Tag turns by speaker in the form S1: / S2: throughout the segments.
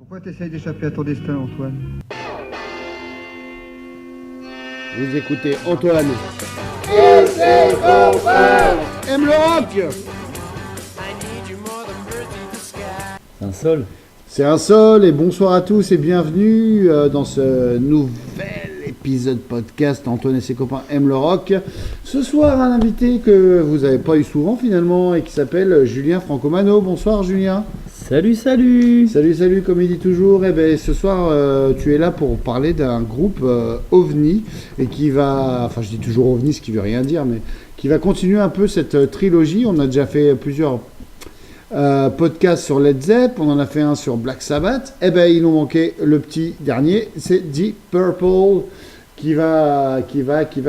S1: Pourquoi t'essayes d'échapper à ton destin, Antoine?
S2: Vous écoutez Antoine. Aime le rock.
S3: C'est un sol.
S2: C'est un sol et bonsoir à tous et bienvenue dans ce nouvel épisode podcast Antoine et ses copains aiment le rock. Ce soir, un invité que vous n'avez pas eu souvent finalement et qui s'appelle Julien Francomano. Bonsoir Julien.
S3: Salut, salut.
S2: Salut, comme il dit toujours. Et ben ce soir, tu es là pour parler d'un groupe OVNI et qui va, enfin je dis toujours OVNI, ce qui veut rien dire, mais qui va continuer un peu cette trilogie. On a déjà fait plusieurs podcasts sur Led Zepp, on en a fait un sur Black Sabbath. Et ben il nous manquait le petit dernier, c'est Deep Purple qui va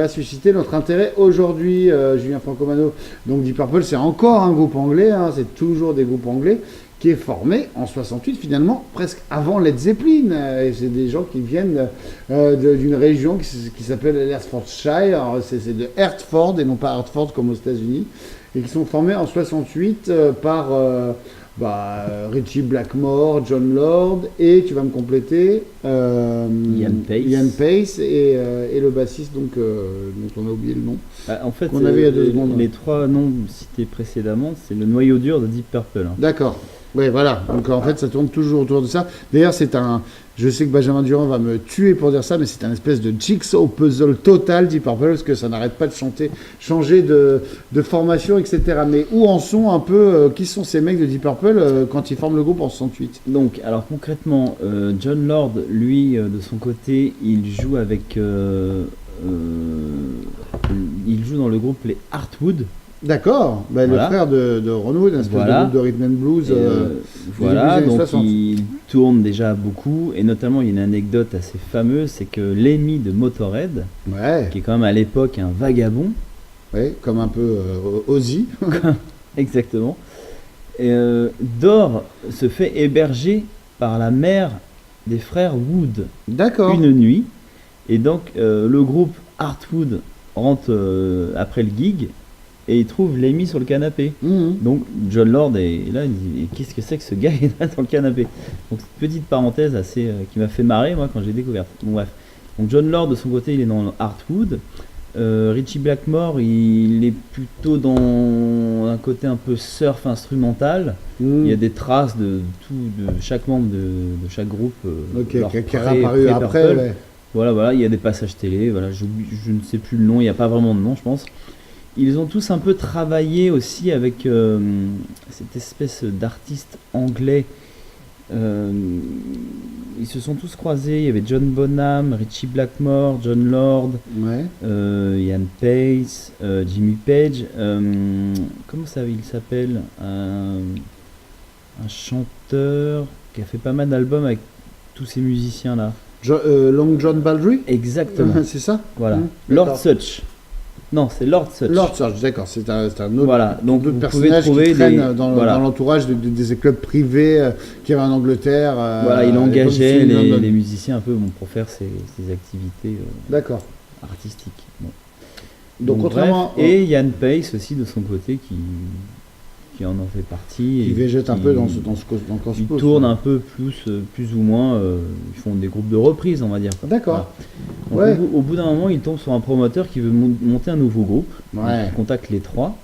S2: susciter notre intérêt aujourd'hui, Julien Francomano. Donc Deep Purple, c'est encore un groupe anglais, hein, c'est toujours des groupes anglais, qui est formé en 68 finalement, presque avant Led Zeppelin. Et c'est des gens qui viennent d'une région qui s'appelle l'Hertfordshire, c'est de Hertford et non pas Hertford comme aux États-Unis, et qui sont formés en 68 par Ritchie Blackmore, John Lord et, tu vas me compléter, Ian Pace et le bassiste dont on a oublié le nom.
S3: En fait,
S2: qu'on avait il y a 2 secondes.
S3: Les 3 noms cités précédemment, c'est le noyau dur de Deep Purple. Hein.
S2: D'accord. Oui, voilà. Donc en fait, ça tourne toujours autour de ça. D'ailleurs, je sais que Benjamin Durand va me tuer pour dire ça, mais c'est un espèce de jigsaw puzzle total, Deep Purple, parce que ça n'arrête pas de changer de formation, etc. Mais où en sont un peu, qui sont ces mecs de Deep Purple quand ils forment le groupe en 68 ?
S3: Donc, alors concrètement, John Lord, lui, de son côté, il joue il joue dans le groupe les Heartwood.
S2: D'accord,
S3: Voilà.
S2: Le frère de Ron Wood, un espèce de groupe de rhythm and blues.
S3: Voilà, donc
S2: 60.
S3: il tourne déjà beaucoup, et notamment il y a une anecdote assez fameuse, c'est que Lemmy de Motorhead,
S2: Ouais,
S3: qui est quand même à l'époque un vagabond,
S2: ouais, comme un peu Ozzy.
S3: exactement, se fait héberger par la mère des frères Wood
S2: D'accord.
S3: une nuit, et donc le groupe Heartwood rentre après le gig, et il trouve Lemmy sur le canapé.
S2: Mhm.
S3: Donc John Lord est là, il dit qu'est-ce que c'est que ce gars est là dans le canapé. Donc petite parenthèse assez qui m'a fait marrer moi quand j'ai découvert. Bon bref. Donc John Lord de son côté il est dans Heartwood. Ritchie Blackmore il est plutôt dans un côté un peu surf instrumental.
S2: Mhm.
S3: Il y a des traces de chaque membre de chaque groupe.
S2: Ok,
S3: leur
S2: qui est
S3: pré-
S2: apparu après.
S3: pré-Purple.
S2: Ouais.
S3: Voilà, il y a des passages télé, voilà, je ne sais plus le nom, il n'y a pas vraiment de nom, je pense. Ils ont tous un peu travaillé aussi avec cette espèce d'artiste anglais. Ils se sont tous croisés, il y avait John Bonham, Ritchie Blackmore, John Lord,
S2: Ouais.
S3: Ian Pace, Jimmy Page, comment ça il s'appelle, un chanteur qui a fait pas mal d'albums avec tous ces musiciens là.
S2: Long John Baldry.
S3: Exactement.
S2: C'est ça.
S3: Voilà.
S2: Mhm.
S3: Lord
S2: D'accord.
S3: Such. Non, c'est Lord Such.
S2: Lord Surge, d'accord, c'est un autre,
S3: Voilà, donc
S2: d'autres
S3: vous
S2: personnage
S3: pouvez
S2: qui
S3: trouver
S2: traîne
S3: des-
S2: dans
S3: voilà.
S2: l'entourage des clubs privés qu'il y avait en Angleterre.
S3: Voilà, il
S2: à l'époque
S3: engageait
S2: du London.
S3: les musiciens un peu pour faire ses activités
S2: D'accord.
S3: artistiques. Bon.
S2: Donc contrairement
S3: bref, et Ian Pace aussi de son côté qui en fait partie.
S2: qui
S3: et
S2: végète un
S3: qui-
S2: peu dans ce
S3: Ils tournent un peu plus ou moins, ils font des groupes de reprises on va dire.
S2: D'accord.
S3: Voilà. Donc,
S2: Ouais.
S3: au bout d'un moment il tombe sur un promoteur qui veut monter un nouveau groupe.
S2: Ouais.
S3: Il contacte les 3.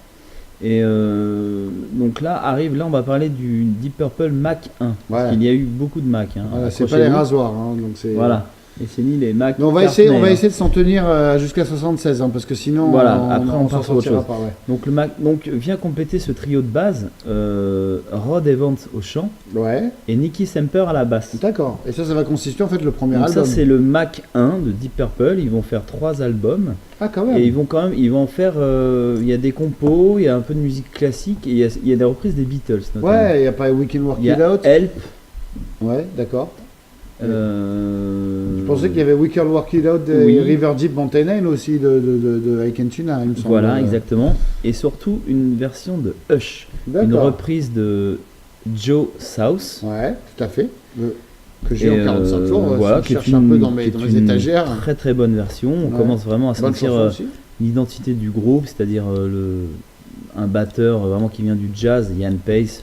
S3: Et donc là on va parler du Deep Purple Mac 1. Parce
S2: Ouais.
S3: qu'il y a eu beaucoup de Mac. Hein,
S2: Voilà, c'est pas
S3: accrochez-vous.
S2: les rasoirs, hein, donc c'est.
S3: Voilà. Et c'est ni les Mac.
S2: Mais on va
S3: Cartney,
S2: essayer
S3: hein.
S2: de s'en tenir jusqu'à 76, hein, parce que sinon.
S3: Voilà, après, on
S2: s'en
S3: part sur autre
S2: sortira
S3: chose.
S2: pas, ouais.
S3: Donc le Mac vient compléter ce trio de base Rod Evans au chant
S2: Ouais.
S3: et Nicky Semper à la basse.
S2: D'accord. Et ça va consister en fait le premier
S3: Donc
S2: album.
S3: ça c'est le Mac 1 de Deep Purple. Ils vont faire 3 albums
S2: Ah quand même.
S3: et ils vont en faire. Il y a des compos, il y a un peu de musique classique et il y a des reprises des Beatles notamment.
S2: Ouais, il n'y a pas We Can Work
S3: Il y
S2: It
S3: a
S2: Out.
S3: Help.
S2: Ouais, d'accord.
S3: Je
S2: Je pensais qu'il y avait We Can Work It Out de
S3: Oui.
S2: River Deep Mountain Lane aussi de Ike and Tina, il me semble.
S3: Voilà, exactement. Et surtout une version de Hush, une
S2: D'accord.
S3: reprise de Joe South.
S2: Ouais, tout à fait. Que j'ai
S3: Et,
S2: en 45 tours.
S3: voilà,
S2: Je
S3: qui est
S2: cherche un peu dans mes
S3: qui est une
S2: étagères.
S3: Très très bonne version. On
S2: Ouais.
S3: commence vraiment à
S2: Bonne
S3: sentir
S2: chanson aussi.
S3: l'identité du groupe, c'est-à-dire un batteur vraiment qui vient du jazz, Ian Pace,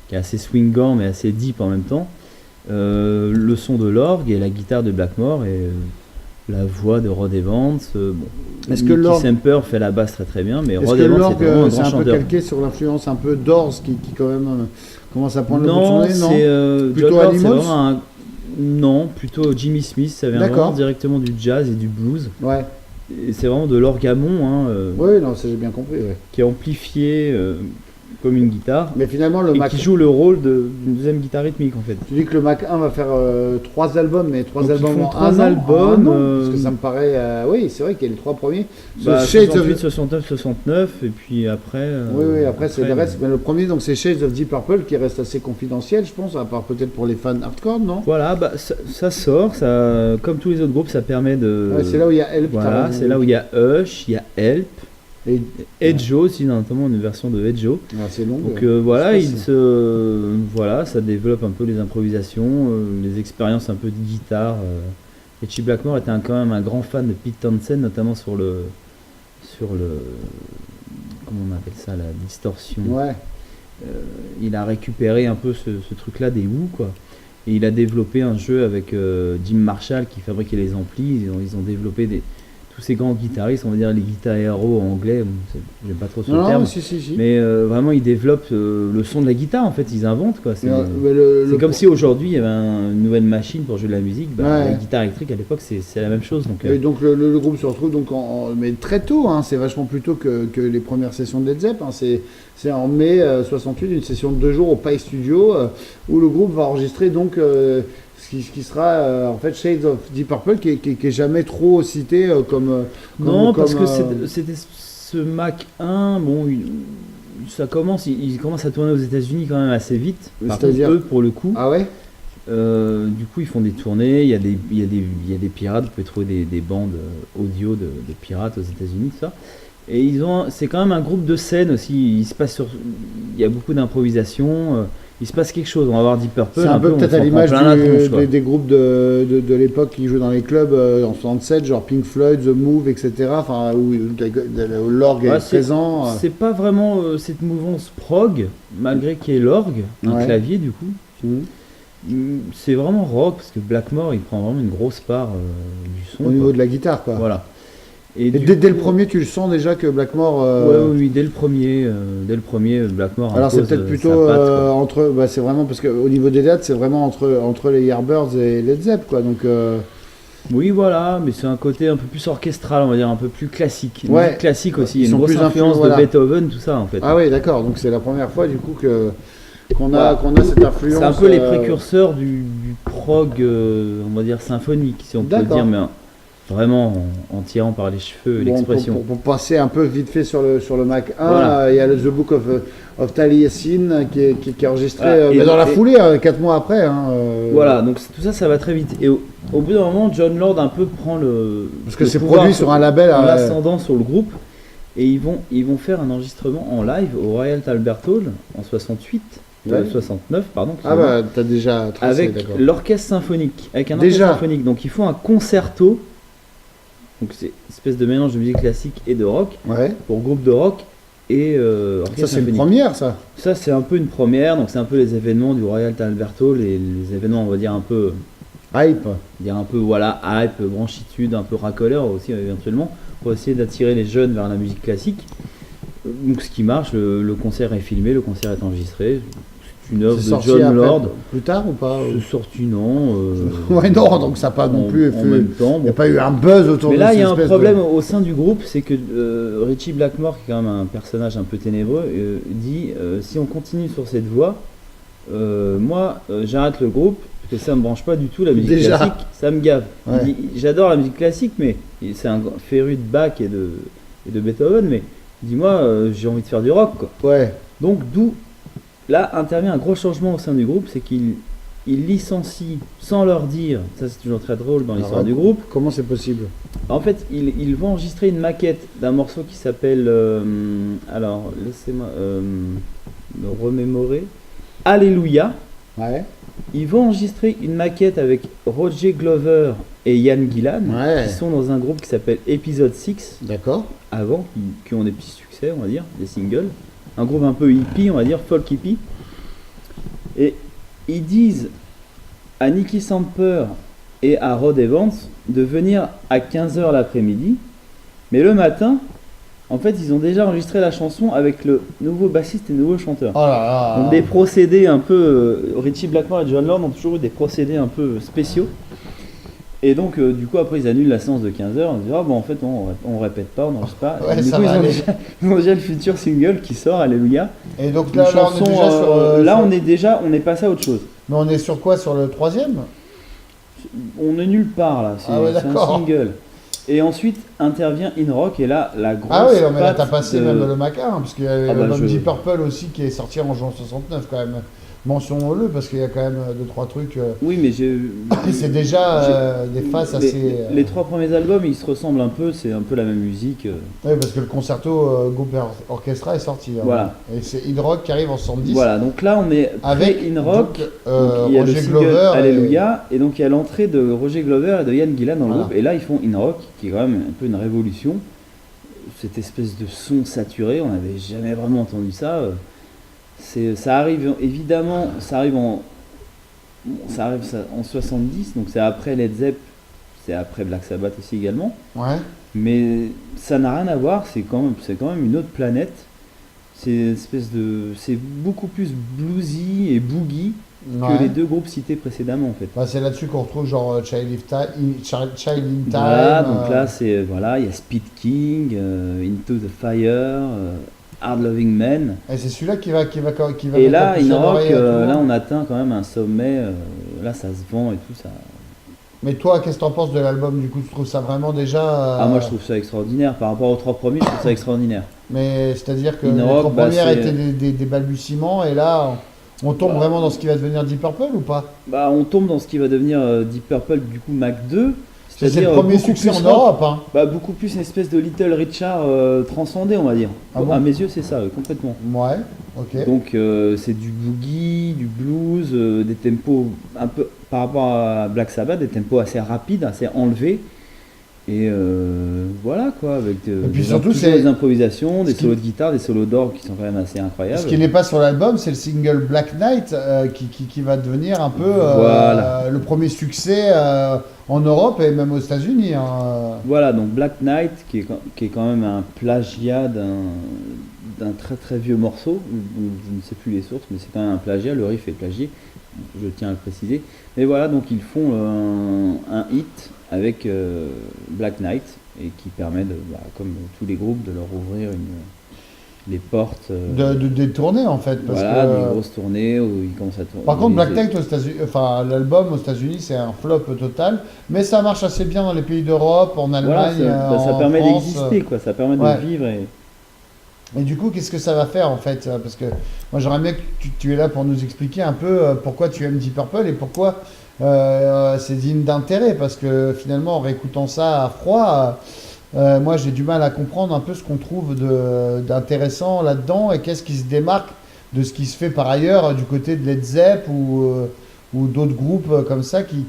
S3: qui est assez swingant mais assez deep en même temps. le son de l'orgue et la guitare de Blackmore et la voix de Rod Evans.
S2: Est-ce que
S3: Nicky
S2: l'orgue-
S3: Samper fait la basse très très bien, mais
S2: Est-ce
S3: Rod
S2: que
S3: Evans
S2: l'orgue,
S3: c'est vraiment un
S2: c'est
S3: grand
S2: un peu
S3: chanteur.
S2: calqué sur l'influence un peu Doors qui quand même commence à prendre le bout de son
S3: Non,
S2: nez, non
S3: c'est
S2: Plutôt
S3: John Lord, c'est
S2: Animals
S3: vraiment un... Non, plutôt Jimmy Smith, ça vient
S2: D'accord.
S3: vraiment directement du jazz et du blues.
S2: Ouais.
S3: Et c'est vraiment de l'orgamon hein,
S2: Oui, non, ça j'ai bien compris. Ouais.
S3: qui est amplifié comme une guitare
S2: Mais finalement, le
S3: et
S2: Mac,
S3: qui joue le rôle d'une deuxième guitare rythmique en fait.
S2: tu dis que le Mac 1 va faire 3 albums, mais 3
S3: Donc, ils
S2: albums
S3: font
S2: en
S3: 3
S2: un an,
S3: albums,
S2: en un an, parce que ça me paraît. Oui, c'est vrai qu'il y a les 3 premiers.
S3: Bah,
S2: Shades of-
S3: 68, 69, 69 et puis après.
S2: Oui, après c'est le reste. Mais le premier, donc c'est Shades of Deep Purple qui reste assez confidentiel, je pense, à part peut-être pour les fans hardcore, non
S3: Voilà, bah, ça sort, ça, comme tous les autres groupes, ça permet de.
S2: Ouais, c'est là où il y a Help. t'as
S3: Voilà,
S2: raison.
S3: c'est là où il y a Hush, il y a Help,
S2: Et-
S3: Edjo aussi, notamment une version de Edjo.
S2: Ah, c'est long.
S3: Donc
S2: ouais.
S3: voilà, ça développe un peu les improvisations, les expériences un peu de guitare. Richie Blackmore était quand même un grand fan de Pete Townshend, notamment sur le, comment on appelle ça, la distorsion.
S2: Ouais.
S3: Il a récupéré un peu ce truc-là des Who, quoi. Et il a développé un jeu avec Jim Marshall qui fabriquait les amplis. Ils ont développé tous ces grands guitaristes, on va dire les guitares héros en anglais. J'aime pas trop ce
S2: Non,
S3: terme.
S2: non, si.
S3: Mais vraiment, ils développent le son de la guitare, en fait, ils inventent quoi. C'est
S2: Mais
S3: c'est comme si aujourd'hui il y avait une nouvelle machine pour jouer de la musique.
S2: Ouais.
S3: La guitare électrique à l'époque, c'est la même chose. Donc,
S2: Et donc le groupe se retrouve donc mais très tôt, hein, c'est vachement plus tôt que les premières sessions de Led Zepp. Hein, c'est en mai 68, une session de 2 jours au Pye Studio où le groupe va enregistrer donc ce qui sera en fait Shades of Deep Purple qui est jamais trop cité
S3: non, parce que
S2: comme,
S3: c'était ce Mac 1, bon, ça commence, il commence à tourner aux États-Unis quand même assez vite. Par contre,
S2: C'est-à-dire
S3: eux, pour le coup,
S2: Ah ouais
S3: du coup, ils font des tournées. Il y a des pirates. Vous pouvez trouver des bandes audio de pirates aux États-Unis, tout ça. Et c'est quand même un groupe de scène aussi. Il y a beaucoup d'improvisation. Il se passe quelque chose. On va voir Deep Purple.
S2: C'est un peu
S3: on
S2: peut-être
S3: s'en
S2: à
S3: prend
S2: l'image
S3: plein la tronche, quoi.
S2: des groupes de l'époque qui jouaient dans les clubs en 67, genre Pink Floyd, The Move, etc. Enfin, où l'orgue
S3: Ouais,
S2: est présent.
S3: C'est pas vraiment cette mouvance prog, malgré qu'il y ait l'orgue, un
S2: Ouais.
S3: clavier du coup. C'est vraiment rock parce que Blackmore il prend vraiment une grosse part du son.
S2: Au niveau
S3: quoi.
S2: de la guitare, quoi.
S3: Voilà.
S2: Et
S3: du
S2: dès le
S3: coup,
S2: premier, tu le sens déjà que Blackmore.
S3: oui, dès le premier, Blackmore.
S2: Alors c'est
S3: impose,
S2: peut-être plutôt
S3: sa patte, quoi.
S2: entre. Bah, c'est vraiment parce qu'au niveau des dates, c'est vraiment entre les Yardbirds et Led Zepp, quoi. Donc
S3: Oui, voilà, mais c'est un côté un peu plus orchestral, on va dire, un peu plus classique. Une
S2: Ouais.
S3: musique classique aussi. Il y
S2: Ils
S3: a une
S2: sont
S3: grosse
S2: plus
S3: influence
S2: voilà.
S3: de Beethoven, tout ça en fait.
S2: ah oui, d'accord. Donc c'est la première fois du coup qu'on
S3: Voilà.
S2: a cette influence.
S3: C'est un peu les précurseurs du prog, on va dire symphonique, si on peut le
S2: D'accord.
S3: dire, mais vraiment en tirant par les cheveux
S2: Bon,
S3: l'expression.
S2: pour passer un peu vite fait sur le Mac 1,
S3: Voilà.
S2: il y a le The Book of Taliesin qui est enregistré
S3: Voilà. Et
S2: dans la
S3: donc-
S2: foulée, 4 mois après. Hein,
S3: Voilà, donc tout ça, ça va très vite. Et au bout d'un moment, John Lord un peu prend
S2: Parce que
S3: le
S2: c'est
S3: pouvoir
S2: produit sur un label.
S3: l'ascendant sur le groupe, et ils vont faire un enregistrement en live au Royal Albert Hall en 68,
S2: Ouais.
S3: 69, pardon.
S2: Ah bah t'as déjà tracé,
S3: avec
S2: d'accord.
S3: l'orchestre symphonique, avec un
S2: Déjà.
S3: orchestre symphonique. Donc ils font un concerto, donc c'est une espèce de mélange de musique classique et de rock,
S2: Ouais.
S3: pour groupe de rock et
S2: Ça
S3: orchestre
S2: c'est une
S3: symphonique.
S2: première, ça.
S3: Ça c'est un peu une première, donc c'est un peu les événements du Royal Albert Hall, et les événements on va dire un peu
S2: Hype.
S3: voilà, hype, branchitude, un peu racoleur aussi éventuellement, pour essayer d'attirer les jeunes vers la musique classique. Donc ce qui marche, le concert est filmé, le concert est enregistré. C'est une œuvre
S2: C'est
S3: de
S2: sorti
S3: John
S2: après,
S3: Lord.
S2: plus tard ou pas
S3: C'est sorti non.
S2: Ouais, non, donc ça n'a pas non plus.
S3: en même temps.
S2: Il n'y a
S3: bon.
S2: pas eu un buzz autour
S3: Mais
S2: de
S3: là,
S2: cette
S3: il y a un
S2: espèce
S3: problème au sein du groupe, c'est que Richie Blackmore, qui est quand même un personnage un peu ténébreux, dit si on continue sur cette voie, moi j'arrête le groupe, parce que ça me branche pas du tout la musique
S2: Déjà.
S3: classique, ça me gave.
S2: Ouais.
S3: Il dit, j'adore la musique classique, mais c'est un féru de Bach et de Beethoven, mais dis-moi, j'ai envie de faire du rock, quoi.
S2: Ouais.
S3: Donc d'où là intervient un gros changement au sein du groupe, c'est qu'il licencie sans leur dire, ça c'est toujours très drôle dans l'histoire
S2: Alors,
S3: du groupe.
S2: Comment c'est possible?
S3: En fait, ils vont enregistrer une maquette d'un morceau qui s'appelle, alors laissez-moi me remémorer, Alléluia.
S2: Ouais.
S3: Ils vont enregistrer une maquette avec Roger Glover et Ian Gillan,
S2: Ouais.
S3: qui sont dans un groupe qui s'appelle Episode 6,
S2: D'accord.
S3: avant, qui ont des petits succès, on va dire, des singles. Un groupe un peu hippie, on va dire, folk hippie. Et ils disent à Nicky Samper et à Rod Evans de venir à 15h l'après-midi, mais le matin, en fait, ils ont déjà enregistré la chanson avec le nouveau bassiste et le nouveau chanteur.
S2: Oh là là.
S3: Donc des procédés un peu... Richie Blackmore et John Lord ont toujours eu des procédés un peu spéciaux. Et donc, du coup, après, ils annulent la séance de 15h. On dit, ah bon, en fait, on répète pas, on n'enregistre pas.
S2: Ouais,
S3: Et du
S2: ça
S3: coup,
S2: va aller.
S3: ils ont déjà le futur single qui sort, Alléluia.
S2: Et donc
S3: Une
S2: là, on
S3: chanson,
S2: est déjà sur.
S3: là,
S2: sur-
S3: on est passé à autre chose.
S2: Mais on est sur quoi? Sur le 3e?
S3: On est nulle part, là. C'est
S2: Ah ouais,
S3: c'est un
S2: d'accord.
S3: single. Et ensuite intervient In Rock, et là, la grosse
S2: Ah oui, non, mais là, t'as
S3: patte
S2: passé
S3: de-
S2: même le macaron, parce qu'il y a
S3: Ah bah,
S2: l'album
S3: je-
S2: Deep Purple aussi qui est sorti en juin 69 quand même. Mentionnons-le, parce qu'il y a quand même 2-3 trucs.
S3: Oui, mais j'ai...
S2: C'est déjà des faces assez.
S3: Les trois premiers albums, ils se ressemblent un peu, c'est un peu la même musique.
S2: Oui, parce que le concerto Group Orchestra est sorti. Hein.
S3: Voilà.
S2: Et c'est In Rock qui arrive en 70.
S3: Voilà, donc là, on est
S2: Avec
S3: pré In Rock.
S2: donc,
S3: Donc, il y a le
S2: Roger
S3: single
S2: Glover.
S3: Alléluia, et donc il y a l'entrée de Roger Glover et de Ian Gillan dans le
S2: Voilà.
S3: groupe, et là ils font In Rock, qui est quand même un peu une révolution. Cette espèce de son saturé, on n'avait jamais vraiment entendu ça. Ça arrive évidemment, ça arrive en 70, donc c'est après Led Zepp, c'est après Black Sabbath aussi également,
S2: Ouais.
S3: mais ça n'a rien à voir, c'est quand même une autre planète. C'est beaucoup plus bluesy et boogie
S2: Ouais.
S3: que les deux groupes cités précédemment en fait.
S2: Bah, c'est là-dessus qu'on retrouve genre Child in Time.
S3: Voilà, donc là c'est voilà, il y a Speed King, Into the Fire, Hard Loving Man.
S2: Et c'est celui-là qui va
S3: Et
S2: mettre
S3: là,
S2: la puce
S3: In
S2: à
S3: Rock,
S2: l'oreille à tout le
S3: là
S2: monde.
S3: on atteint quand même un sommet. Là ça se vend et tout ça.
S2: Mais toi, qu'est-ce que t'en penses de l'album du coup? Tu trouves ça vraiment déjà.
S3: Ah moi je trouve ça extraordinaire. Par rapport aux trois premiers, je trouve ça extraordinaire.
S2: Mais c'est-à-dire que
S3: In
S2: les
S3: Rock,
S2: trois
S3: bah,
S2: premières
S3: c'est-
S2: étaient des balbutiements et là, on tombe
S3: Bah.
S2: vraiment dans ce qui va devenir Deep Purple ou pas?
S3: Bah on tombe dans ce qui va devenir Deep Purple du coup Mac 2.
S2: C'est le
S3: C'est-à-dire
S2: premier
S3: beaucoup
S2: succès
S3: plus
S2: en
S3: rock.
S2: Europe. Hein.
S3: Bah, beaucoup plus une espèce de Little Richard transcendé, on va dire.
S2: Ah bon
S3: À mes yeux, c'est ça, complètement.
S2: Ouais, ok.
S3: Donc, c'est du boogie, du blues, des tempos un peu par rapport à Black Sabbath, des tempos assez rapides, assez enlevés. Et voilà quoi, avec
S2: puis
S3: des,
S2: surtout,
S3: toujours
S2: c'est-
S3: des improvisations, des
S2: ce qui-
S3: solos de guitare, des solos d'orgue qui sont quand même assez incroyables.
S2: Ce qui n'est pas sur l'album, c'est le single Black Knight qui va devenir un peu
S3: Voilà.
S2: le premier succès en Europe et même aux États-Unis. Hein.
S3: Voilà, donc Black Knight, qui est quand même un plagiat d'un très très vieux morceau, dont je ne sais plus les sources, mais c'est quand même un plagiat, le riff est plagié, je tiens à le préciser. Mais voilà, donc ils font un hit avec Black Knight, et qui permet, comme tous les groupes, de leur ouvrir les portes.
S2: De détourner en fait. Parce
S3: Voilà,
S2: que,
S3: des grosses tournées où ils commencent à tourner.
S2: par contre, Black Knight aux États-Unis, enfin l'album aux États-Unis, c'est un flop total, mais ça marche assez bien dans les pays d'Europe, en
S3: Voilà,
S2: Allemagne,
S3: ça
S2: en
S3: permet
S2: France.
S3: d'exister, quoi, ça permet
S2: ouais.
S3: de vivre.
S2: Et du coup, qu'est-ce que ça va faire en fait? Parce que moi, j'aimerais bien que tu es là pour nous expliquer un peu pourquoi tu aimes Deep Purple et pourquoi c'est digne d'intérêt. Parce que finalement, en réécoutant ça à froid, moi, j'ai du mal à comprendre un peu ce qu'on trouve d'intéressant là-dedans et qu'est-ce qui se démarque de ce qui se fait par ailleurs du côté de Led Zepp ou d'autres groupes comme ça qui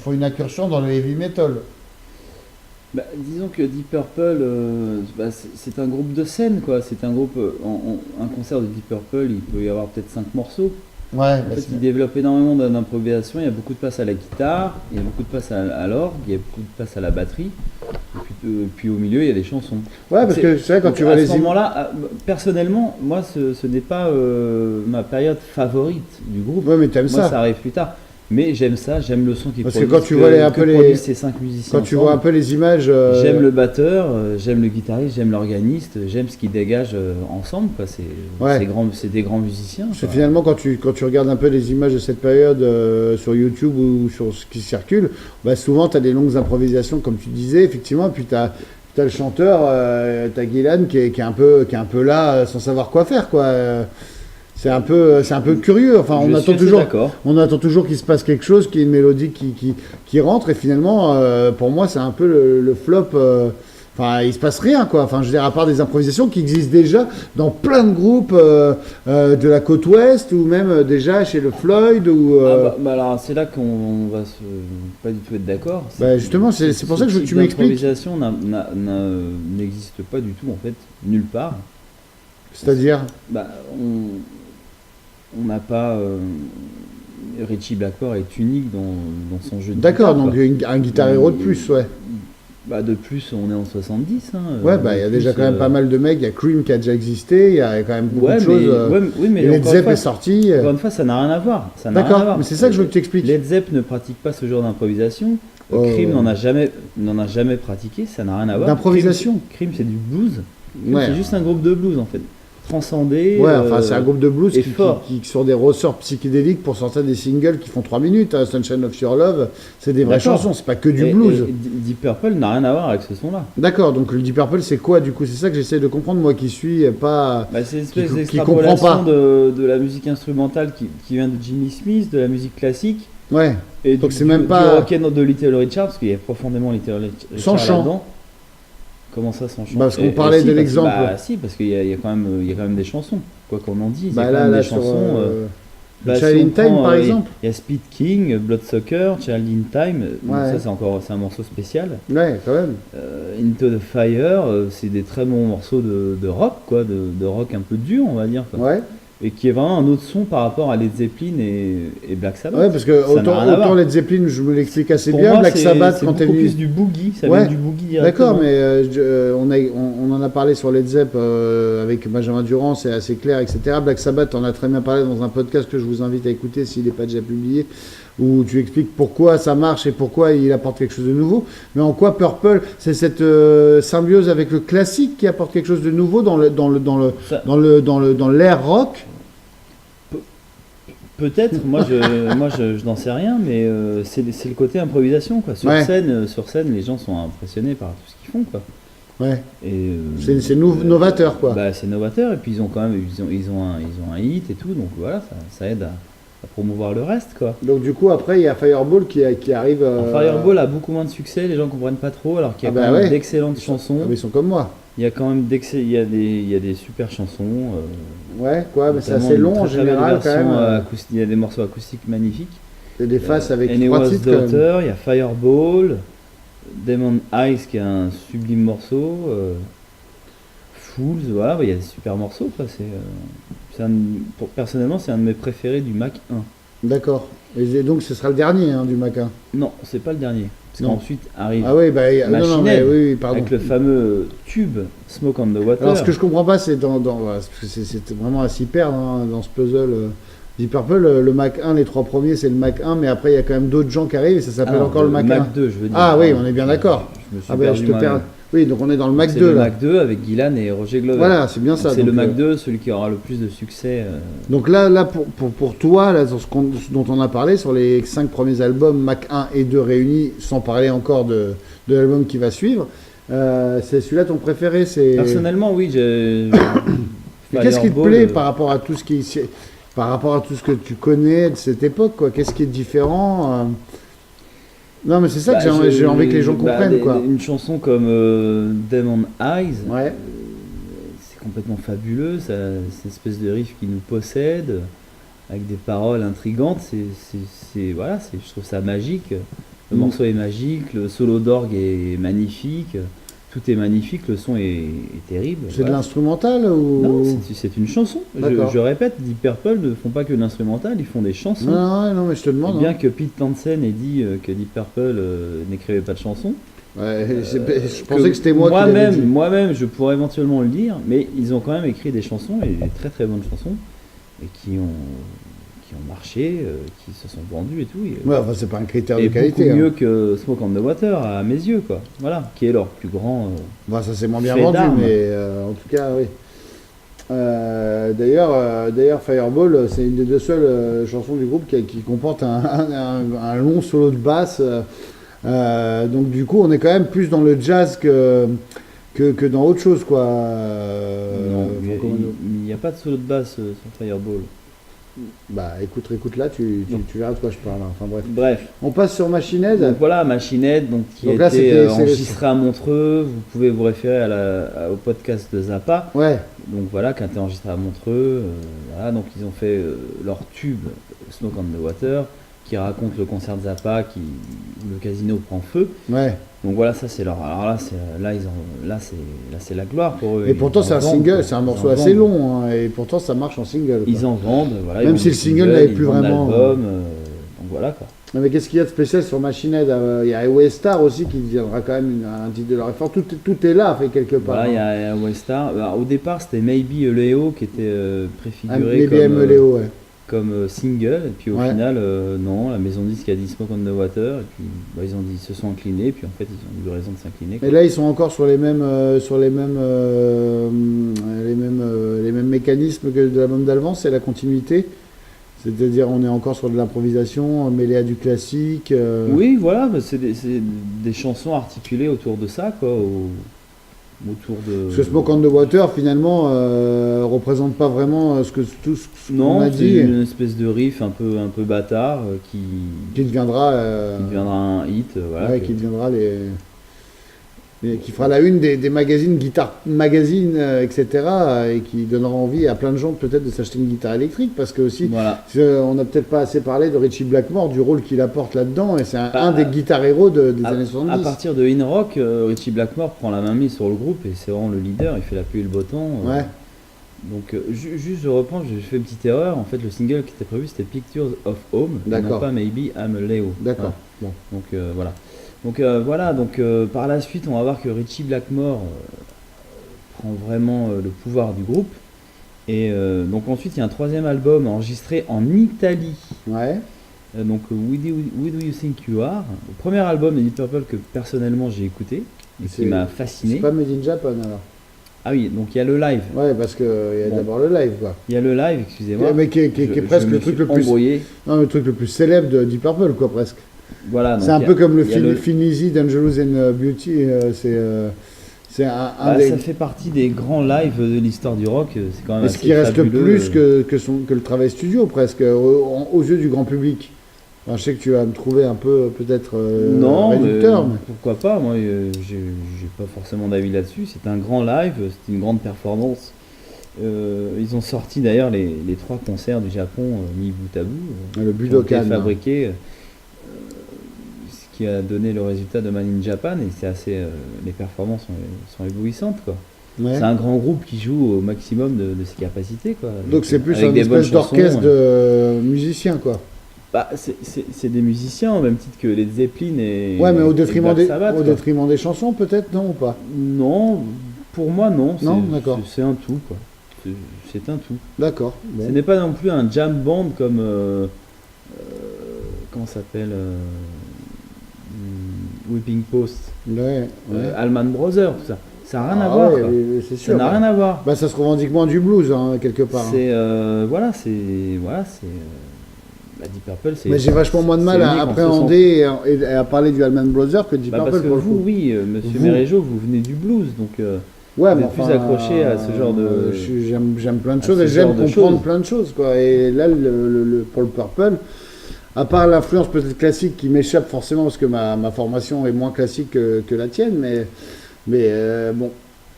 S2: font une incursion dans le heavy metal.
S3: Bah, disons que Deep Purple, c'est un groupe de scène, quoi. C'est un groupe, un concert de Deep Purple, il peut y avoir peut-être 5 morceaux.
S2: Ouais,
S3: En fait, il développe énormément d'improvisation, il y a beaucoup de place à la guitare, il y a beaucoup de place à l'orgue, il y a beaucoup de place à la batterie, et puis au milieu, il y a des chansons.
S2: ouais, parce que c'est vrai, quand
S3: Donc,
S2: tu vois
S3: à
S2: les
S3: ce moment-là, personnellement, moi, ce n'est pas ma période favorite du groupe.
S2: Ouais, mais t'aimes
S3: Moi,
S2: ça.
S3: ça arrive plus tard. Mais j'aime ça, j'aime le son qu'ils
S2: Parce que
S3: produisent.
S2: quand tu vois
S3: produisent ces 5 musiciens
S2: Quand tu
S3: ensemble.
S2: vois un peu les images.
S3: J'aime le batteur, j'aime le guitariste, j'aime l'organiste, j'aime ce qu'ils dégagent ensemble. Quoi.
S2: Ouais.
S3: C'est des grands musiciens.
S2: C'est
S3: quoi.
S2: finalement quand tu regardes un peu les images de cette période sur YouTube ou sur ce qui circule, bah souvent tu as des longues improvisations comme tu disais, effectivement, et puis tu as le chanteur, tu as Gillan qui est un peu là sans savoir quoi faire. Quoi. C'est un peu curieux. Enfin,
S3: Je suis assez d'accord.
S2: on attend toujours qu'il se passe quelque chose, qu'il y ait une mélodie qui rentre, et finalement, pour moi, c'est un peu le flop. Enfin, il se passe rien, quoi. Enfin, je veux dire, à part des improvisations qui existent déjà dans plein de groupes de la côte ouest, ou même déjà chez le Floyd, ou.
S3: Alors c'est là qu'on va pas du tout être d'accord.
S2: Bah, justement, c'est pour ça que je veux que tu m'expliques.
S3: L'improvisation n'existe pas du tout en fait, nulle part.
S2: C'est-à-dire.
S3: Bah, on n'a pas. Richie Blackmore est unique dans son jeu de
S2: D'accord,
S3: guitare,
S2: donc
S3: quoi.
S2: un guitar héros de plus, ouais.
S3: Bah de plus, on est en 70. Hein,
S2: Ouais, bah il y a
S3: de
S2: déjà
S3: plus,
S2: quand même pas mal de mecs. Il y a Cream qui a déjà existé, il y a quand même beaucoup de choses.
S3: oui, mais
S2: et Led
S3: encore
S2: Zepp
S3: une fois,
S2: est sorti.
S3: encore une fois, ça n'a rien à voir. Ça n'a rien à
S2: D'accord,
S3: voir.
S2: mais c'est ça que je veux que tu expliques.
S3: Led Zepp ne pratique pas ce genre d'improvisation. Cream n'en a jamais pratiqué, ça n'a rien à voir.
S2: D'improvisation.
S3: Cream, c'est du blues. Cream,
S2: Ouais.
S3: c'est juste un groupe de blues en fait. Transcendé.
S2: Ouais, enfin c'est un groupe de blues
S3: et
S2: qui
S3: fort.
S2: sont des ressorts psychédéliques pour sortir des singles qui font 3 minutes. Hein. Sunshine of Your Love, c'est des vraies
S3: D'accord.
S2: chansons, c'est pas que du
S3: Et
S2: blues.
S3: Deep Purple n'a rien à voir avec ce son-là.
S2: D'accord, donc le Deep Purple c'est quoi du coup? C'est ça que j'essaie de comprendre moi qui suis pas.
S3: Bah, c'est une espèce
S2: Qui comprend
S3: d'extrapolation
S2: pas.
S3: de la musique instrumentale qui vient de Jimmy Smith, de la musique classique.
S2: Ouais,
S3: Et
S2: Donc
S3: du,
S2: c'est même
S3: du
S2: pas-
S3: rock'n'roll de Little Richard, parce qu'il y a profondément Little Richard
S2: Sans chant.
S3: là-dedans. Comment ça sans chant?
S2: Parce qu'on
S3: Et
S2: parlait
S3: si,
S2: de
S3: parce que-
S2: l'exemple.
S3: Bah si, parce qu'il y a quand même des chansons. Quoi qu'on en dise, il y a
S2: bah
S3: quand
S2: là,
S3: même
S2: là
S3: des
S2: sur
S3: chansons. Bah,
S2: Child
S3: si
S2: in
S3: on
S2: Time
S3: prend,
S2: par exemple.
S3: Il y a Speed King, Bloodsucker, Child in Time. Bon,
S2: Ouais.
S3: ça c'est un morceau spécial.
S2: Ouais, quand même.
S3: Into the Fire, c'est des très bons morceaux de rock, quoi, de rock un peu dur, on va dire. Quoi.
S2: Ouais.
S3: Et qui est vraiment un autre son par rapport à Led Zeppelin et Black Sabbath.
S2: Ouais, parce que
S3: Ça n'a rien à
S2: autant
S3: voir.
S2: Led Zeppelin, je me l'explique assez
S3: Pour
S2: bien.
S3: moi,
S2: Black Sabbath,
S3: c'est
S2: quand t'es
S3: beaucoup
S2: venu.
S3: plus du boogie, ça
S2: Ouais.
S3: vient du boogie directement.
S2: D'accord, mais on en a parlé sur Led Zepp avec Benjamin Durand, c'est assez clair, etc. Black Sabbath, on a très bien parlé dans un podcast que je vous invite à écouter s'il n'est pas déjà publié, où tu expliques pourquoi ça marche et pourquoi il apporte quelque chose de nouveau. Mais en quoi Purple, c'est cette symbiose avec le classique qui apporte quelque chose de nouveau dans
S3: Ça-
S2: l'air rock?
S3: Peut-être, moi je n'en sais rien, mais c'est le côté improvisation. Quoi. Sur
S2: Ouais.
S3: scène, les gens sont impressionnés par tout ce qu'ils font. Quoi.
S2: Ouais,
S3: Et,
S2: c'est novateur, quoi.
S3: Bah, c'est novateur, et puis ils ont quand même ils ont un hit et tout, donc voilà, ça aide à promouvoir le reste. Quoi.
S2: Donc du coup, après, il y a Fireball qui arrive.
S3: Alors, Fireball a beaucoup moins de succès, les gens comprennent pas trop, alors qu'il y a
S2: Ah bah
S3: quand même
S2: ouais.
S3: d'excellentes chansons.
S2: Ah, mais ils sont comme moi.
S3: Il y a quand même il y a des super chansons.
S2: Ouais, quoi, mais c'est
S3: notamment
S2: assez
S3: une
S2: long en
S3: très, très belle
S2: général quand
S3: version,
S2: même.
S3: il y a des morceaux acoustiques magnifiques.
S2: C'est des faces avec
S3: Anyone's
S2: 3 titres quand même.
S3: Daughter, il y a Fireball, Demon Eyes qui est un sublime morceau, Fools, voilà, il y a des super morceaux. Quoi, personnellement, c'est un de mes préférés du Mac 1.
S2: D'accord. Et donc ce sera le dernier hein, du Mac 1.
S3: Non, c'est pas le dernier. Parce
S2: Non.
S3: qu'ensuite arrive
S2: Ah oui, bah non, mais
S3: Machinette,
S2: oui, pardon.
S3: avec le fameux tube Smoke on the Water.
S2: Alors ce que je comprends pas, c'est voilà, parce que c'est vraiment à s'y perdre hein, dans ce puzzle. Deep Purple, le Mac 1, les 3 premiers, c'est le Mac 1, mais après il y a quand même d'autres gens qui arrivent et ça s'appelle
S3: Ah,
S2: encore le Mac 1.
S3: 2, je veux dire.
S2: Ah oui, on est bien d'accord.
S3: Je me suis
S2: Ah ben je
S3: perdu
S2: te
S3: moi-même.
S2: perds. Oui, donc on est dans le Mac
S3: C'est
S2: 2
S3: le
S2: là.
S3: Mac 2 avec Gillan et Roger Glover.
S2: Voilà, c'est bien
S3: Donc,
S2: ça.
S3: c'est le
S2: donc,
S3: Mac 2, celui qui aura le plus de succès.
S2: Donc là pour toi, là, sur ce dont on a parlé, sur les 5 premiers albums, Mac 1 et 2 réunis, sans parler encore de l'album qui va suivre, c'est celui-là ton préféré c'est...
S3: Personnellement, oui.
S2: Mais qu'est-ce qui te
S3: Fireball,
S2: plaît par rapport à tout ce par rapport à tout ce que tu connais de cette époque, quoi? Qu'est-ce qui est différent Non, mais c'est ça que j'ai envie que les gens comprennent, quoi.
S3: Une chanson comme Demon Eyes,
S2: Ouais.
S3: c'est complètement fabuleux. C'est une espèce de riff qui nous possède, avec des paroles intrigantes. Voilà, je trouve ça magique. Le morceau est magique, le solo d'orgue est magnifique. Tout est magnifique, le son est terrible.
S2: C'est de
S3: Voilà.
S2: l'instrumental ou...
S3: Non, c'est une chanson.
S2: D'accord.
S3: Je répète, Deep Purple ne font pas que de l'instrumental, ils font des chansons.
S2: Non, mais je te demande.
S3: Bien
S2: hein.
S3: que Pete Townshend ait dit que Deep Purple n'écrivait pas de chansons.
S2: Ouais, je pensais que c'était moi qui l'avais dit.
S3: Moi-même, je pourrais éventuellement le dire, mais ils ont quand même écrit des chansons, et des très très bonnes chansons, et qui ont marché, qui se sont vendues et tout.
S2: Ouais, enfin, c'est pas un critère
S3: Et
S2: de qualité.
S3: beaucoup mieux
S2: Hein.
S3: que Smoke on the Water, à mes yeux, quoi. Voilà, qui est leur plus grand...
S2: Bah, ça c'est moins bien
S3: fait
S2: vendu,
S3: d'armes.
S2: mais en tout cas, oui. D'ailleurs, Fireball, c'est une des 2 seules chansons du groupe qui comporte un long solo de basse. Donc du coup, on est quand même plus dans le jazz que dans autre chose, quoi.
S3: non, il n'y a pas de solo de basse sur Fireball.
S2: Bah écoute là, tu verras de quoi je parle. Hein. Enfin bref.
S3: Bref.
S2: On passe sur Machine Head.
S3: Donc voilà, Machinette, qui
S2: Donc
S3: a
S2: là,
S3: été
S2: c'est
S3: enregistrée à Montreux. Vous pouvez vous référer au podcast de Zappa.
S2: Ouais.
S3: Donc voilà, qui a été enregistré à Montreux. Voilà, donc ils ont fait leur tube Smoke on the Water, qui raconte le concert de Zappa où le casino prend feu.
S2: Ouais.
S3: Donc voilà, ça c'est leur. Alors là, c'est la gloire pour eux.
S2: Et pourtant,
S3: Ils
S2: c'est
S3: en
S2: un
S3: vendent,
S2: single,
S3: quoi.
S2: c'est un
S3: Ils
S2: morceau
S3: en
S2: assez
S3: vendent.
S2: long, hein, et pourtant ça marche en single. Quoi.
S3: Ils en vendent, voilà.
S2: Même
S3: ils
S2: si le
S3: vendent des
S2: single
S3: singles,
S2: n'avait
S3: ils
S2: plus
S3: vendent
S2: vraiment-
S3: l'album, voilà quoi.
S2: Mais qu'est-ce qu'il y a de spécial sur Machine Head? Il y a Waystar aussi qui deviendra quand même un titre de leur effort. Tout est là, fait quelque part.
S3: Voilà, il y a Waystar. Alors, au départ, c'était Maybe a Leo qui était préfiguré
S2: Maybe
S3: comme,
S2: Léo, ouais.
S3: comme single. Et puis au
S2: Ouais.
S3: final, non, la maison disque a dit Smoke on the Water. Et puis ils ont dit, ils se sont inclinés. Et puis en fait, ils ont eu raison de s'incliner.
S2: Mais là, ils sont encore sur les mêmes, les mêmes mécanismes que de l'album d'avant, c'est la continuité. C'est-à-dire, on est encore sur de l'improvisation mêlée à du classique.
S3: Oui, voilà, bah, c'est des chansons articulées autour de ça, quoi. Autour de.
S2: Parce que Smoke on the Water, finalement, représente pas vraiment tout ce qu'on
S3: Non,
S2: a
S3: c'est
S2: dit.
S3: une espèce de riff un peu bâtard qui
S2: Deviendra,
S3: deviendra un hit. Voilà,
S2: ouais,
S3: que-
S2: qui deviendra qui fera la une des magazines, guitare magazines, etc. Et qui donnera envie à plein de gens peut-être de s'acheter une guitare électrique parce que aussi,
S3: Voilà.
S2: on n'a peut-être pas assez parlé de Richie Blackmore, du rôle qu'il apporte là-dedans, et c'est un
S3: Bah,
S2: des guitar héros des années
S3: À
S2: 70.
S3: partir de In Rock, Richie Blackmore prend la main mise sur le groupe et c'est vraiment le leader. Il fait la pluie et le beau temps.
S2: Ouais.
S3: Donc, juste, je reprends, j'ai fait une petite erreur. En fait, le single qui était prévu, c'était Pictures of Home, et non
S2: D'accord.
S3: pas Maybe I'm a Leo.
S2: D'accord.
S3: Voilà. Donc, voilà. Donc, par la suite, on va voir que Richie Blackmore prend vraiment le pouvoir du groupe. Et donc, ensuite, il y a un troisième album enregistré en Italie.
S2: Ouais.
S3: Donc, Who Do You Think You Are? Le premier album de Deep Purple que personnellement j'ai écouté et qui
S2: C'est-
S3: m'a
S2: C'est
S3: fasciné.
S2: pas Made in Japan alors.
S3: Ah oui, donc il y a le live.
S2: Ouais, parce qu'il y a
S3: Bon.
S2: d'abord le live, quoi.
S3: Il y a le live, excusez-moi.
S2: Mais qui est presque le truc le plus.
S3: embrouillé.
S2: Non, le truc le plus célèbre de Deep Purple, quoi, presque.
S3: Voilà, donc
S2: C'est un
S3: il y a-
S2: peu comme le
S3: il y a
S2: film Feel Easy, Dangerous and Beauty. C'est un
S3: Bah,
S2: des.
S3: ça fait partie des grands lives de l'histoire du rock. C'est quand même
S2: Mais ce
S3: assez
S2: qui reste
S3: fabuleux.
S2: plus que le travail studio, presque, aux yeux du grand public. Alors, je sais que tu vas me trouver un peu, peut-être,
S3: Non,
S2: réducteur, mais.
S3: pourquoi pas. Moi, j'ai pas forcément d'avis là-dessus. C'est un grand live, c'est une grande performance. Ils ont sorti d'ailleurs les 3 concerts du Japon mis bout à bout.
S2: Le
S3: Qui ont été
S2: Budokan.
S3: fabriqués, ce qui a donné le résultat de Man in Japan. Et c'est assez, les performances sont éblouissantes, quoi.
S2: Ouais.
S3: C'est un grand groupe qui joue au maximum de ses capacités, quoi.
S2: Donc c'est plus
S3: Avec
S2: un
S3: des bonnes
S2: espèce d'orchestre
S3: chansons.
S2: de musiciens, quoi.
S3: Bah, c'est des musiciens, au même titre que les Zeppelin et.
S2: Ouais, mais au
S3: et
S2: détriment
S3: Black Sabbath, quoi.
S2: détriment des chansons, peut-être, non ou pas?
S3: Non, pour moi, non.
S2: Non, d'accord.
S3: C'est un tout, quoi. C'est un tout.
S2: D'accord. Bon.
S3: Ce n'est pas non plus un jam band comme. Comment ça s'appelle Whipping Post,
S2: Ouais, ouais.
S3: Allman Brothers, tout ça. Ça n'a rien à
S2: Ah
S3: voir,
S2: ouais,
S3: quoi.
S2: oui, c'est
S3: Ça
S2: sûr.
S3: n'a rien à voir.
S2: Bah, ça se revendique moins du blues, hein, quelque part.
S3: C'est. Voilà, c'est. Bah, Deep Purple, c'est.
S2: Mais j'ai vachement moins de mal
S3: c'est
S2: à
S3: unique en ce
S2: appréhender et à parler du Allman Brothers que du
S3: Bah,
S2: Purple
S3: parce que
S2: pour le
S3: vous,
S2: coup.
S3: oui, monsieur
S2: Vous.
S3: Mérégeau, vous venez du blues, donc
S2: Ouais,
S3: vous
S2: mais
S3: êtes plus accroché à ce genre de-
S2: J'aime plein de
S3: à
S2: choses
S3: ce
S2: et j'aime
S3: genre de
S2: comprendre
S3: choses.
S2: plein de choses, quoi. Et là, pour le Purple, à part l'influence peut-être classique qui m'échappe forcément parce que ma formation est moins classique que la tienne, mais bon.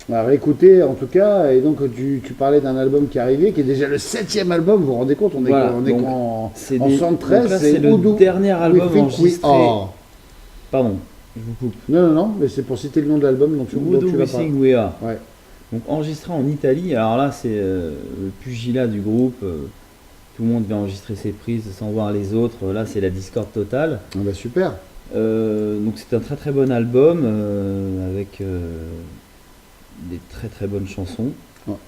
S2: On va réécouter en tout cas, et donc tu parlais d'un album qui est arrivé, qui est déjà le 7e album, vous vous rendez compte, on est,
S3: Voilà,
S2: on est
S3: donc,
S2: en
S3: c'est
S2: en
S3: des-
S2: 73,
S3: donc là,
S2: c'est
S3: c'est le
S2: Udo
S3: dernier album
S2: We Think We
S3: enregistré.
S2: Are.
S3: Pardon, je vous coupe.
S2: Non, mais c'est pour citer le nom de l'album dont
S3: Who Do
S2: tu
S3: We
S2: vas parler.
S3: Think We Are.
S2: Ouais.
S3: Donc enregistré en Italie. Alors là, c'est le pugilat du groupe. Tout le monde vient enregistrer ses prises sans voir les autres. Là, c'est la discorde totale.
S2: Ah bah super.
S3: Donc c'est un très très bon album avec des très très bonnes chansons.